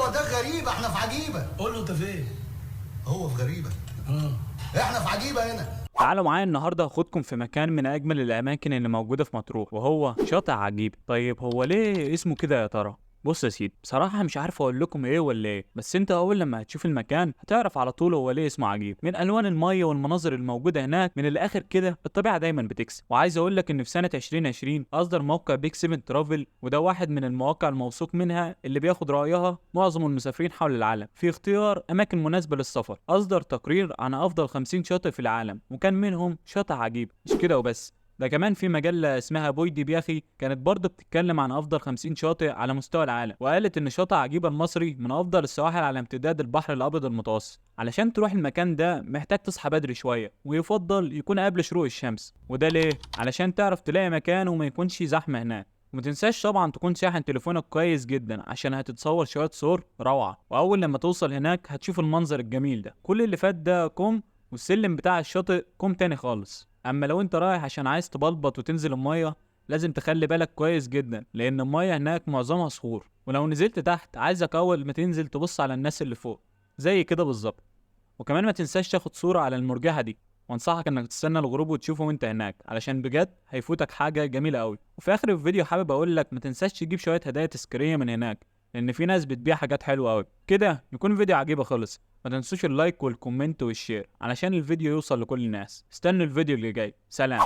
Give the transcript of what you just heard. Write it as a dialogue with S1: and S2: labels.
S1: ايوه ده غريبه، احنا في عجيبه.
S2: قول له انت فين؟
S1: هو في غريبه. احنا في عجيبه هنا.
S3: تعالوا معايا النهارده هاخدكم في مكان من اجمل الاماكن اللي موجوده في مطروح، وهو شاطئ عجيبه. طيب هو ليه اسمه كده يا ترى؟ بص يا سيدي، بصراحه مش عارف اقول لكم ايه ولا ايه، بس انت اول لما هتشوف المكان هتعرف على طول هو ليه اسمه عجيب. من الوان الميه والمناظر الموجوده هناك، من الاخر كده الطبيعه دايما بتكسب. وعايز اقول لك ان في سنه 2020 اصدر موقع بيك 7 ترافل، وده واحد من المواقع الموثوق منها اللي بياخد رايها معظم المسافرين حول العالم في اختيار اماكن مناسبه للسفر. اصدر تقرير عن افضل 50 شاطئ في العالم، وكان منهم شاطئ عجيب. مش كده وبس، ده كمان في مجلة اسمها بويدي بياخي كانت برضه بتتكلم عن أفضل 50 شاطئ على مستوى العالم، وقالت إن شاطئ عجيبة المصري من أفضل السواحل على امتداد البحر الأبيض المتوسط. علشان تروح المكان ده محتاج تصحى بدري شوية، ويفضل يكون قبل شروق الشمس. وده ليه؟ علشان تعرف تلاقي مكان وما يكونش زحمة هناك. ومتنساش طبعا تكون شاحن تليفونك كويس جدا، عشان هتتصور شوية صور روعة. وأول لما توصل هناك هتشوف المنظر الجميل ده. كل اللي فات ده كوم، والسلم بتاع الشاطئ كوم تاني خالص. اما لو انت رايح عشان عايز تبلبط وتنزل الميه، لازم تخلي بالك كويس جدا، لان الميه هناك معظمها صخور. ولو نزلت تحت، عايزك اول ما تنزل تبص على الناس اللي فوق زي كده بالظبط. وكمان ما تنساش تاخد صوره على المرجحه دي، وانصحك انك تستنى الغروب وتشوفه وانت هناك، علشان بجد هيفوتك حاجه جميله قوي. وفي اخر الفيديو حابب اقول لك ما تنساش تجيب شويه هدايا تذكاريه من هناك، لان في ناس بتبيع حاجات حلوه قوي. كده يكون فيديو عجيبه خلص. ما تنسوش اللايك والكومنت والشير علشان الفيديو يوصل لكل الناس. استنوا الفيديو اللي جاي. سلام.